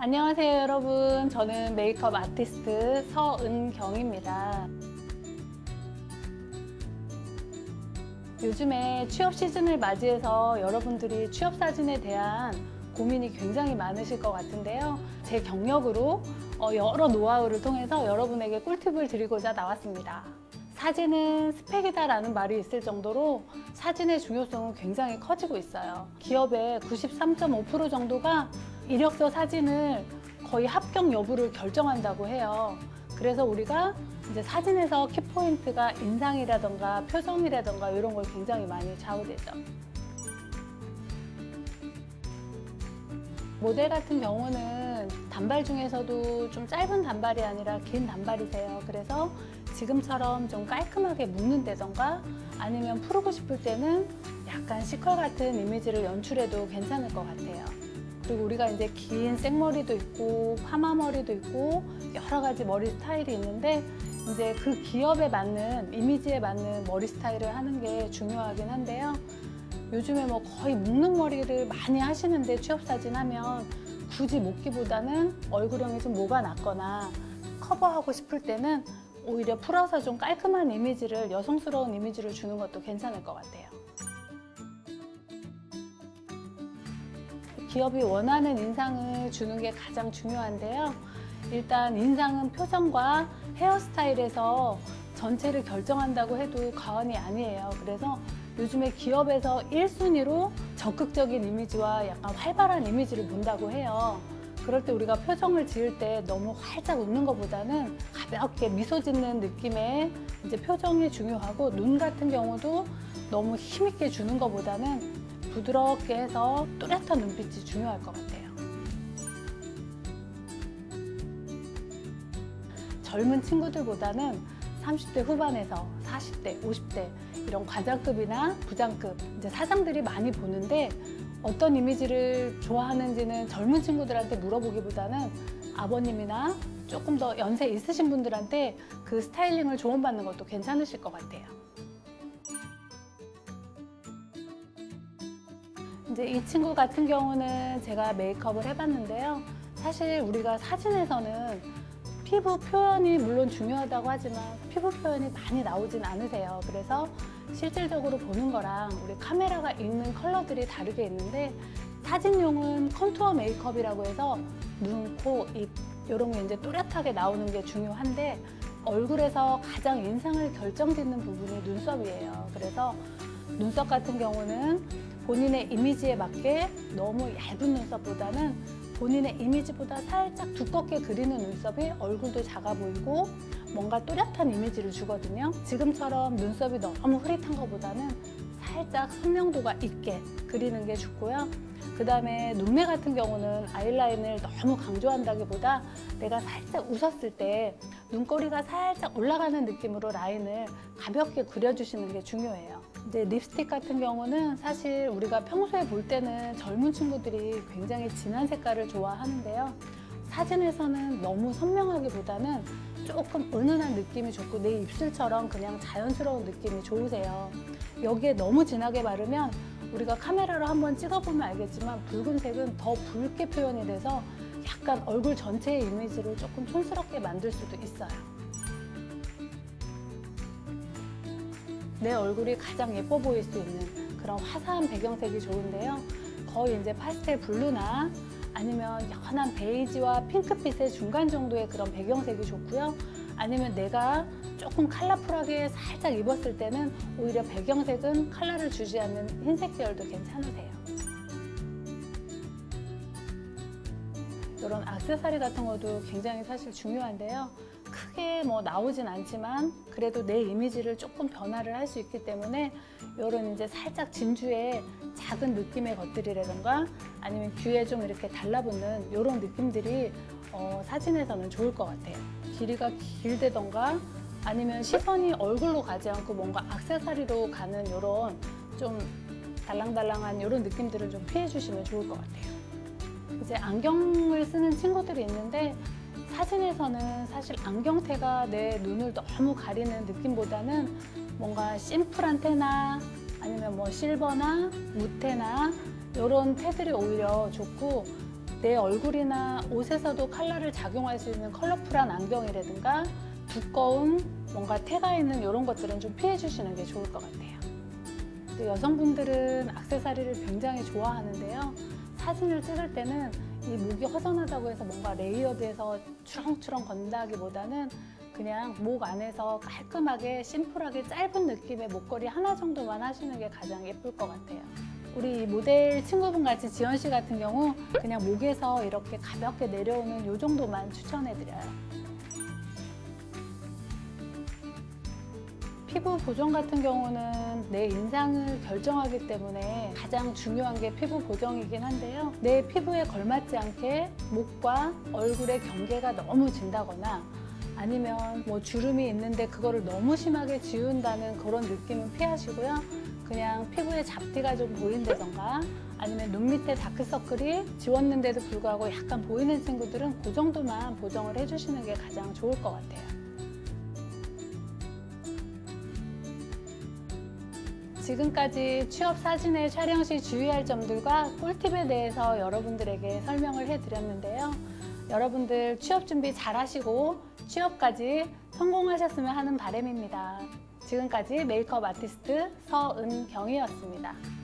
안녕하세요 여러분. 저는 메이크업 아티스트 서은경입니다. 요즘에 취업 시즌을 맞이해서 여러분들이 취업 사진에 대한 고민이 굉장히 많으실 것 같은데요. 제 경력으로 여러 노하우를 통해서 여러분에게 꿀팁을 드리고자 나왔습니다. 사진은 스펙이다 라는 말이 있을 정도로 사진의 중요성은 굉장히 커지고 있어요. 기업의 93.5% 정도가 이력서 사진을 거의 합격 여부를 결정한다고 해요. 그래서 우리가 이제 사진에서 키포인트가 인상이라던가 표정이라던가 이런 걸 굉장히 많이 좌우되죠. 모델 같은 경우는 단발 중에서도 좀 짧은 단발이 아니라 긴 단발이세요. 그래서 지금처럼 좀 깔끔하게 묶는다던가 아니면 풀고 싶을 때는 약간 시컬 같은 이미지를 연출해도 괜찮을 것 같아요. 그리고 우리가 이제 긴 생머리도 있고 파마머리도 있고 여러 가지 머리 스타일이 있는데 이제 그 기업에 맞는 이미지에 맞는 머리 스타일을 하는 게 중요하긴 한데요. 요즘에 뭐 거의 묶는 머리를 많이 하시는데 취업사진 하면 굳이 묶기보다는 얼굴형이 좀 모가 났거나 커버하고 싶을 때는 오히려 풀어서 좀 깔끔한 이미지를, 여성스러운 이미지를 주는 것도 괜찮을 것 같아요. 기업이 원하는 인상을 주는 게 가장 중요한데요. 일단 인상은 표정과 헤어스타일에서 전체를 결정한다고 해도 과언이 아니에요. 그래서 요즘에 기업에서 1순위로 적극적인 이미지와 약간 활발한 이미지를 본다고 해요. 그럴 때 우리가 표정을 지을 때 너무 활짝 웃는 것보다는 가볍게 미소 짓는 느낌의 이제 표정이 중요하고, 눈 같은 경우도 너무 힘있게 주는 것보다는 부드럽게 해서 또렷한 눈빛이 중요할 것 같아요. 젊은 친구들보다는 30대 후반에서 40대, 50대 이런 과장급이나 부장급, 이제 사장들이 많이 보는데 어떤 이미지를 좋아하는지는 젊은 친구들한테 물어보기보다는 아버님이나 조금 더 연세 있으신 분들한테 그 스타일링을 조언받는 것도 괜찮으실 것 같아요. 이제 이 친구 같은 경우는 제가 메이크업을 해봤는데요. 사실 우리가 사진에서는 피부 표현이 물론 중요하다고 하지만 피부 표현이 많이 나오진 않으세요. 그래서 실질적으로 보는 거랑 우리 카메라가 읽는 컬러들이 다르게 있는데, 사진용은 컨투어 메이크업이라고 해서 눈, 코, 입 이런 게 이제 또렷하게 나오는 게 중요한데, 얼굴에서 가장 인상을 결정짓는 부분이 눈썹이에요. 그래서 눈썹 같은 경우는 본인의 이미지에 맞게 너무 얇은 눈썹보다는 본인의 이미지보다 살짝 두껍게 그리는 눈썹이 얼굴도 작아 보이고 뭔가 또렷한 이미지를 주거든요. 지금처럼 눈썹이 너무 흐릿한 것보다는 살짝 선명도가 있게 그리는 게 좋고요. 그 다음에 눈매 같은 경우는 아이라인을 너무 강조한다기보다 내가 살짝 웃었을 때 눈꼬리가 살짝 올라가는 느낌으로 라인을 가볍게 그려주시는 게 중요해요. 이제 립스틱 같은 경우는 사실 우리가 평소에 볼 때는 젊은 친구들이 굉장히 진한 색깔을 좋아하는데요. 사진에서는 너무 선명하기보다는 조금 은은한 느낌이 좋고 내 입술처럼 그냥 자연스러운 느낌이 좋으세요. 여기에 너무 진하게 바르면 우리가 카메라로 한번 찍어보면 알겠지만 붉은색은 더 붉게 표현이 돼서 약간 얼굴 전체의 이미지를 조금 촌스럽게 만들 수도 있어요. 내 얼굴이 가장 예뻐 보일 수 있는 그런 화사한 배경색이 좋은데요. 거의 이제 파스텔 블루나 아니면 연한 베이지와 핑크빛의 중간 정도의 그런 배경색이 좋고요. 아니면 내가 조금 컬러풀하게 살짝 입었을 때는 오히려 배경색은 컬러를 주지 않는 흰색 계열도 괜찮으세요. 이런 액세서리 같은 것도 굉장히 사실 중요한데요. 크게 뭐 나오진 않지만 그래도 내 이미지를 조금 변화를 할 수 있기 때문에 이런 이제 살짝 진주의 작은 느낌의 것들이라던가 아니면 귀에 좀 이렇게 달라붙는 이런 느낌들이 사진에서는 좋을 것 같아요. 길이가 길다던가 아니면 시선이 얼굴로 가지 않고 뭔가 액세서리로 가는 이런 좀 달랑달랑한 이런 느낌들을 좀 피해 주시면 좋을 것 같아요. 이제 안경을 쓰는 친구들이 있는데 사진에서는 사실 안경테가 내 눈을 너무 가리는 느낌보다는 뭔가 심플한 테나 아니면 뭐 실버나 무테나 이런 테들이 오히려 좋고, 내 얼굴이나 옷에서도 컬러를 작용할 수 있는 컬러풀한 안경이라든가 두꺼운 뭔가 태가 있는 이런 것들은 좀 피해 주시는 게 좋을 것 같아요. 또 여성분들은 액세서리를 굉장히 좋아하는데요. 사진을 찍을 때는 이 목이 허전하다고 해서 뭔가 레이어드해서 추렁추렁 건다기보다는 그냥 목 안에서 깔끔하게 심플하게 짧은 느낌의 목걸이 하나 정도만 하시는 게 가장 예쁠 것 같아요. 우리 모델 친구분 같이 지연 씨 같은 경우 그냥 목에서 이렇게 가볍게 내려오는 이 정도만 추천해드려요. 피부 보정 같은 경우는 내 인상을 결정하기 때문에 가장 중요한 게 피부 보정이긴 한데요. 내 피부에 걸맞지 않게 목과 얼굴의 경계가 너무 진다거나 아니면 뭐 주름이 있는데 그거를 너무 심하게 지운다는 그런 느낌은 피하시고요. 그냥 피부에 잡티가 좀 보인다던가 아니면 눈 밑에 다크서클이 지웠는데도 불구하고 약간 보이는 친구들은 그 정도만 보정을 해주시는 게 가장 좋을 것 같아요. 지금까지 취업 사진의 촬영 시 주의할 점들과 꿀팁에 대해서 여러분들에게 설명을 해드렸는데요. 여러분들 취업 준비 잘 하시고 취업까지 성공하셨으면 하는 바람입니다. 지금까지 메이크업 아티스트 서은경이었습니다.